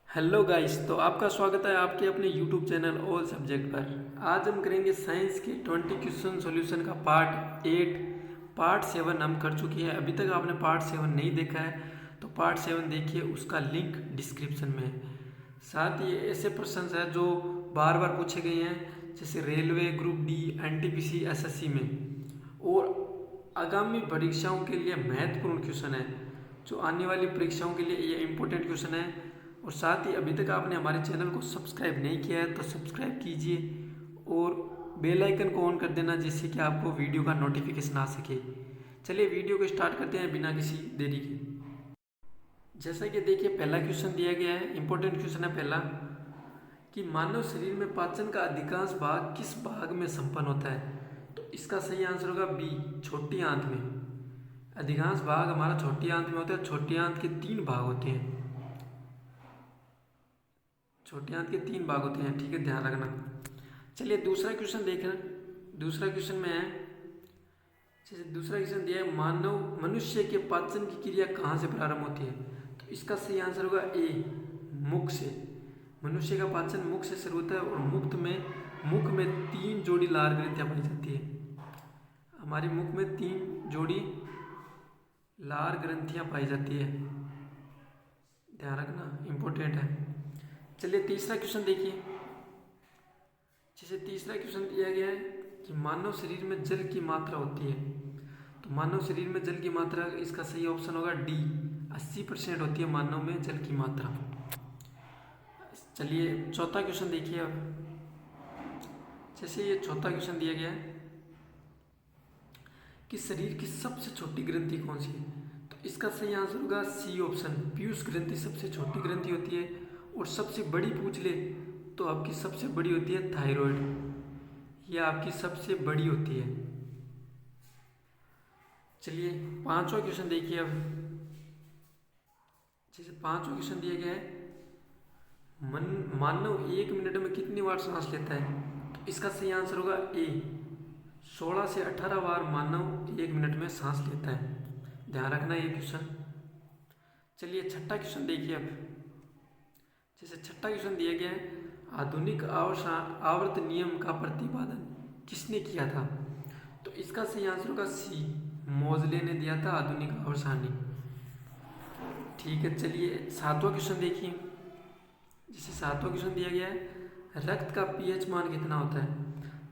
Hello guys, तो आपका स्वागत है आपके अपने यूट्यूब चैनल ऑल सब्जेक्ट पर। आज हम करेंगे साइंस के 20 क्वेश्चन सॉल्यूशन का पार्ट 8। पार्ट 7 हम कर चुके हैं। अभी तक आपने पार्ट 7 नहीं देखा है तो पार्ट 7 देखिए, उसका लिंक डिस्क्रिप्शन में है। साथ ही ऐसे प्रश्न है जो बार बार पूछे गए हैं, जैसे railway, group D, NTPC, SSC में, और आगामी परीक्षाओं के लिए महत्वपूर्ण क्वेश्चन है, जो आने वाली परीक्षाओं के लिए ये इम्पोर्टेंट क्वेश्चन है। और साथ ही अभी तक आपने हमारे चैनल को सब्सक्राइब नहीं किया है तो सब्सक्राइब कीजिए और बेल आइकन को ऑन कर देना, जिससे कि आपको वीडियो का नोटिफिकेशन आ सके। चलिए वीडियो को स्टार्ट करते हैं बिना किसी देरी के। जैसा कि देखिए, पहला क्वेश्चन दिया गया है, इंपॉर्टेंट क्वेश्चन है पहला, कि मानव शरीर में पाचन का अधिकांश भाग किस भाग में संपन्न होता है। तो इसका सही आंसर होगा बी, छोटी आंत में। अधिकांश भाग हमारा छोटी आंत में होता है। छोटी आंत के 3 भाग होते हैं। छोटी आंत के 3 भाग होते हैं, ठीक है, ध्यान रखना। चलिए दूसरा क्वेश्चन देखना। दूसरा क्वेश्चन में है, जैसे दूसरा क्वेश्चन दिया है, मानव मनुष्य के पाचन की क्रिया कहाँ से प्रारंभ होती है। तो इसका सही आंसर होगा ए, मुख से। मनुष्य का पाचन मुख से शुरू होता है और मुख में 3 जोड़ी लार ग्रंथियां पाई जाती है। हमारे मुख में 3 जोड़ी लार ग्रंथियां पाई जाती है, ध्यान रखना, इंपॉर्टेंट है। चलिए तीसरा क्वेश्चन देखिए। जैसे तीसरा क्वेश्चन दिया गया है कि मानव शरीर में जल की मात्रा होती है। तो मानव शरीर में जल की मात्रा, इसका सही ऑप्शन होगा डी, 80% होती है मानव में जल की मात्रा। चलिए चौथा क्वेश्चन देखिए अब। जैसे ये चौथा क्वेश्चन दिया गया है कि शरीर की सबसे छोटी ग्रंथि कौन सी है। तो इसका सही आंसर होगा सी ऑप्शन, पीयूष ग्रंथि सबसे छोटी ग्रंथि होती है। और सबसे बड़ी पूछ ले तो आपकी सबसे बड़ी होती है थायराइड, यह आपकी सबसे बड़ी होती है। चलिए पांचवा क्वेश्चन देखिए अब। जैसे पांचवा क्वेश्चन दिया गया है, मानव 1 मिनट में कितनी बार सांस लेता है। तो इसका सही आंसर होगा ए, 16 से 18 बार मानव 1 मिनट में सांस लेता है, ध्यान रखना ये क्वेश्चन। चलिए छठा क्वेश्चन देखिए अब। जैसे छठा क्वेश्चन दिया गया है, आधुनिक आवर्त नियम का प्रतिपादन किसने किया था। तो इसका सही आंसर होगा सी, मोजले ने दिया था आधुनिक आवर्त सारणी, ठीक है। चलिए सातवां क्वेश्चन देखिए। जैसे सातवां क्वेश्चन दिया गया है, रक्त का पीएच मान कितना होता है।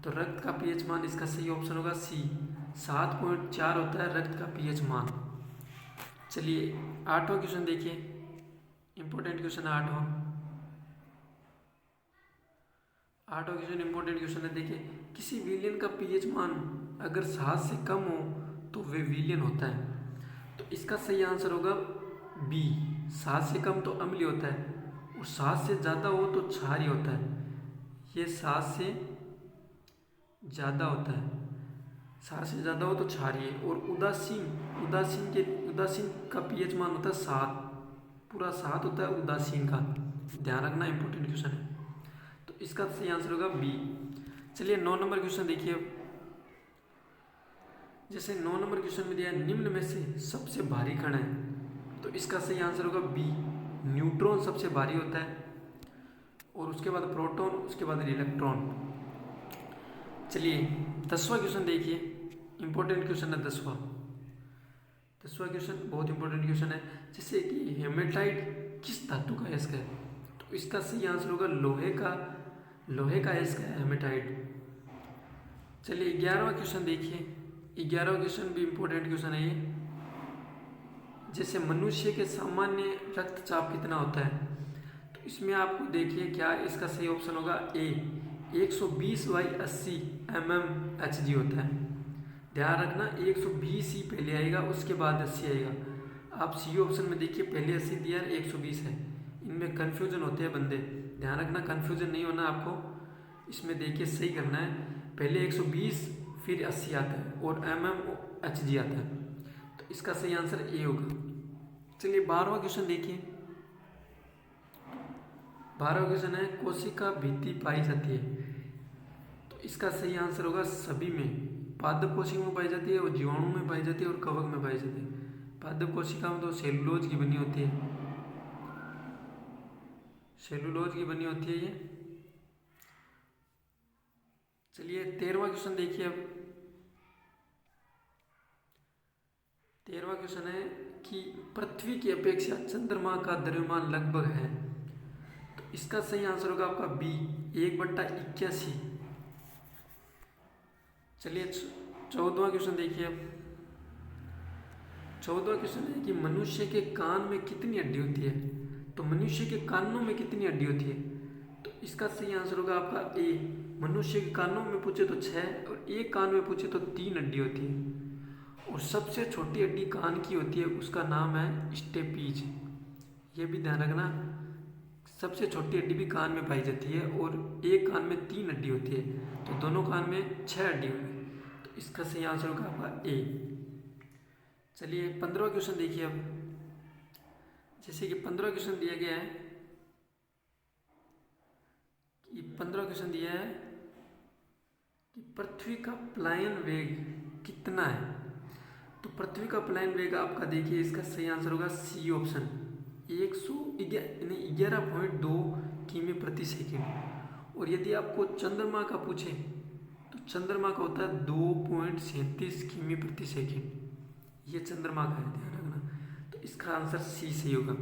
तो रक्त का पीएच मान, इसका सही ऑप्शन होगा सी, 7.4 होता है रक्त का पीएच मान। चलिए आठवां क्वेश्चन देखिए, इंपॉर्टेंट क्वेश्चन है आठवां। आठवां क्वेश्चन इंपॉर्टेंट क्वेश्चन है, देखिए, किसी विलियन का पीएच मान अगर 7 से कम हो तो वे विलियन होता है। तो इसका सही आंसर होगा बी, 7 से कम तो अम्लीय होता है और 7 से ज़्यादा हो तो क्षारीय होता है। ये 7 से ज़्यादा होता है, 7 से ज़्यादा हो तो क्षारीय। और उदासीन का पीएच मान होता है 7, पूरा 7 होता है उदासीन का, ध्यान रखना, इंपॉर्टेंट क्वेश्चन है। तो इसका सही आंसर होगा बी। चलिए 9 नंबर क्वेश्चन देखिए। जैसे 9 नंबर क्वेश्चन में दिया है, निम्न में से सबसे भारी कण है। तो इसका सही आंसर होगा बी, न्यूट्रॉन सबसे भारी होता है, और उसके बाद प्रोटॉन, उसके बाद इलेक्ट्रॉन। चलिए 10वां क्वेश्चन देखिए, इंपॉर्टेंट क्वेश्चन है 10वां। 10वां क्वेश्चन बहुत इंपॉर्टेंट क्वेश्चन है, जैसे कि हेमेटाइट किस धातु का अयस्क है। तो इसका सही आंसर होगा लोहे का अयस्क है हेमेटाइट। चलिए 11वां क्वेश्चन देखिए। 11वां क्वेश्चन भी इंपॉर्टेंट क्वेश्चन है ये। जैसे मनुष्य के सामान्य रक्तचाप कितना होता है। तो इसमें आपको देखिए क्या, इसका सही ऑप्शन होगा ए, 120/80 mmHg होता है, ध्यान रखना, 120 ही पहले आएगा, उसके बाद 80 आएगा। आप सी ऑप्शन में देखिए, पहले 80 दिया है, 120 है, इनमें कन्फ्यूजन होते हैं बंदे, ध्यान रखना, कन्फ्यूजन नहीं होना आपको। इसमें देखिए सही करना है, पहले 120 फिर 80 आता है और mmHg आता है। तो इसका सही आंसर ए होगा। चलिए 12वां क्वेश्चन देखिए। 12वां क्वेश्चन है, कोशिका भित्ति पाई जाती है। तो इसका सही आंसर होगा सभी में, पादप कोशिका में पाई जाती है और जीवाणु में पाई जाती है और कवक में पाई जाती है। पादप कोशिका में तो सेलुलोज की बनी होती है। सेलुलोज की बनी होती है ये। चलिए 13वां क्वेश्चन देखिए। अब 13वां क्वेश्चन है कि पृथ्वी की अपेक्षा चंद्रमा का द्रव्यमान लगभग है, तो इसका सही आंसर होगा आपका बी 1/81। चलिए 14वां क्वेश्चन देखिए। अब 14वां क्वेश्चन है कि मनुष्य के कान में कितनी हड्डी होती है, तो मनुष्य के कानों में कितनी हड्डी होती है, तो इसका सही आंसर होगा आपका ए। मनुष्य के कानों में पूछे तो 6 और एक कान में पूछे तो 3 हड्डी होती है। और सबसे छोटी हड्डी कान की होती है, उसका नाम है स्टेपीज। ये भी ध्यान रखना, सबसे छोटी हड्डी भी कान में पाई जाती है और एक कान में 3 हड्डी होती है, तो दोनों कान में 6 हड्डी होगी, तो इसका सही आंसर होगा आपका ए। चलिए 15वां क्वेश्चन देखिए। अब जैसे कि 15वां क्वेश्चन दिया गया है कि 15वां क्वेश्चन दिया है कि पृथ्वी का पलायन वेग कितना है, तो पृथ्वी का पलायन वेग आपका देखिए, इसका सही आंसर होगा सी ऑप्शन 111.2 किमी प्रति सेकेंड। और यदि आपको चंद्रमा का पूछे तो चंद्रमा का होता है 2.37 किमी प्रति सेकेंड। ये चंद्रमा का है, ध्यान रखना, तो इसका आंसर सी सही होगा।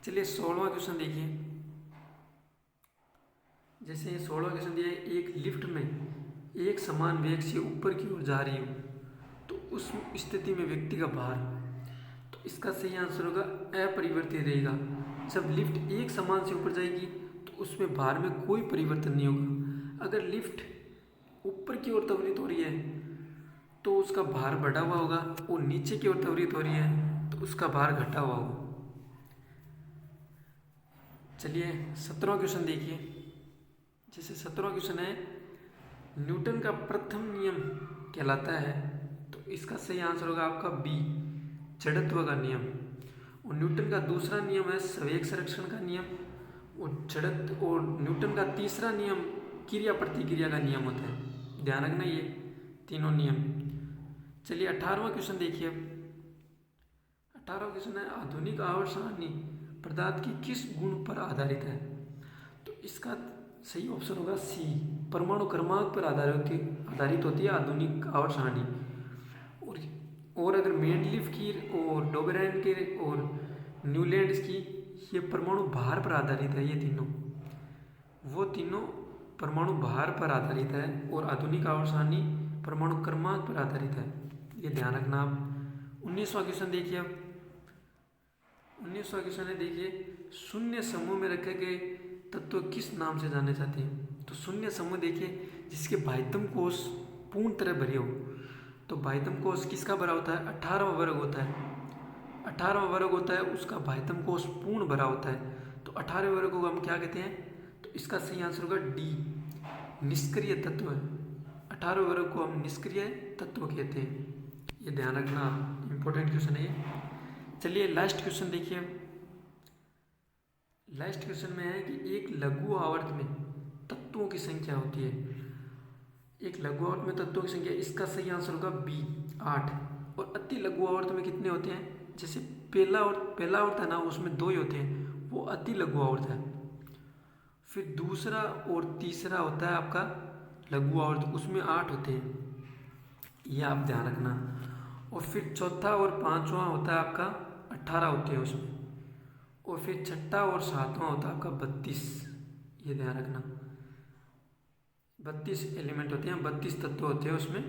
चलिए 16वां क्वेश्चन देखिए। जैसे 16वां क्वेश्चन दिया है, एक लिफ्ट में एक समान वेग से ऊपर की ओर जा रही हो, तो उस स्थिति में व्यक्ति का भार, तो इसका सही आंसर होगा अपरिवर्तित रहेगा। जब लिफ्ट एक समान से ऊपर जाएगी तो उसमें भार में कोई परिवर्तन नहीं होगा। अगर लिफ्ट ऊपर की ओर त्वरित हो रही है तो उसका भार बढ़ा हुआ होगा, और नीचे की ओर त्वरित हो रही है तो उसका भार घटा हुआ होगा। चलिए 17वां क्वेश्चन देखिए। जैसे 17वां क्वेश्चन है, न्यूटन का प्रथम नियम कहलाता है, तो इसका सही आंसर होगा आपका बी जड़त्व का नियम। और न्यूटन का दूसरा नियम है संवेग संरक्षण का नियम, और न्यूटन का तीसरा नियम क्रिया प्रतिक्रिया का नियम होता है। ध्यान रखना ये तीनों नियम। चलिए 18वां क्वेश्चन देखिए। 18वां क्वेश्चन है, आधुनिक आवर्त सारणी पदार्थ की किस गुण पर आधारित है, तो इसका सही ऑप्शन होगा सी परमाणु क्रमांक पर आधारित होती है आधुनिक आवर्त सारणी। और अगर मेंडलीफ की और डोबेराइन के और न्यूलैंड्स की, ये परमाणु भार पर आधारित है। ये तीनों परमाणु भार पर आधारित है, और आधुनिक आवर्त सारणी परमाणु क्रमांक पर आधारित है। ये ध्यान रखना आप। 19वां क्वेश्चन देखिए। अब 19वां क्वेश्चन है, देखिए शून्य समूह में रखे गए तत्व किस नाम से जाने जाते हैं, तो शून्य समूह देखिए जिसके बाह्यतम कोश पूर्ण तरह भरे हो, तो बाह्यतम कोश किसका भरा होता है, 18वां वर्ग होता है। 18वां वर्ग होता है, उसका बाह्यतम कोश पूर्ण भरा होता है, तो 18वें वर्ग को हम क्या कहते हैं, तो इसका सही आंसर होगा डी निष्क्रिय तत्व है। 18वें वर्ग को हम निष्क्रिय तत्व कहते हैं। ये ध्यान रखना, इंपॉर्टेंट क्वेश्चन है ये। चलिए लास्ट क्वेश्चन देखिए। लास्ट क्वेश्चन में है कि एक लघु आवर्त में तत्वों की संख्या होती है। एक लघु आवर्त में तत्वों की संख्या, इसका सही आंसर होगा बी 8। और अति लघु आवर्त में कितने होते हैं, जैसे पहला आवर्त है ना, उसमें 2 ही होते हैं, वो अति लघु आवर्त है। फिर दूसरा और तीसरा होता है आपका लघु आवर्त, उसमें 8 होते हैं, ये आप ध्यान रखना। और फिर चौथा और पांचवा होता है आपका 18 होते हैं उसमें। और फिर छठा और सातवां होता है आपका 32, ये ध्यान रखना। 32 एलिमेंट होते हैं, 32 तत्व होते हैं उसमें।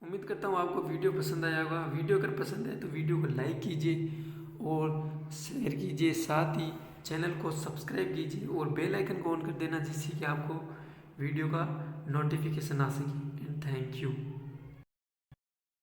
उम्मीद करता हूँ आपको वीडियो पसंद आया होगा। वीडियो अगर पसंद है तो वीडियो को लाइक कीजिए और शेयर कीजिए, साथ ही चैनल को सब्सक्राइब कीजिए और बेल आइकन को ऑन कर देना, जिससे कि आपको वीडियो का नोटिफिकेशन आ सके। And thank you.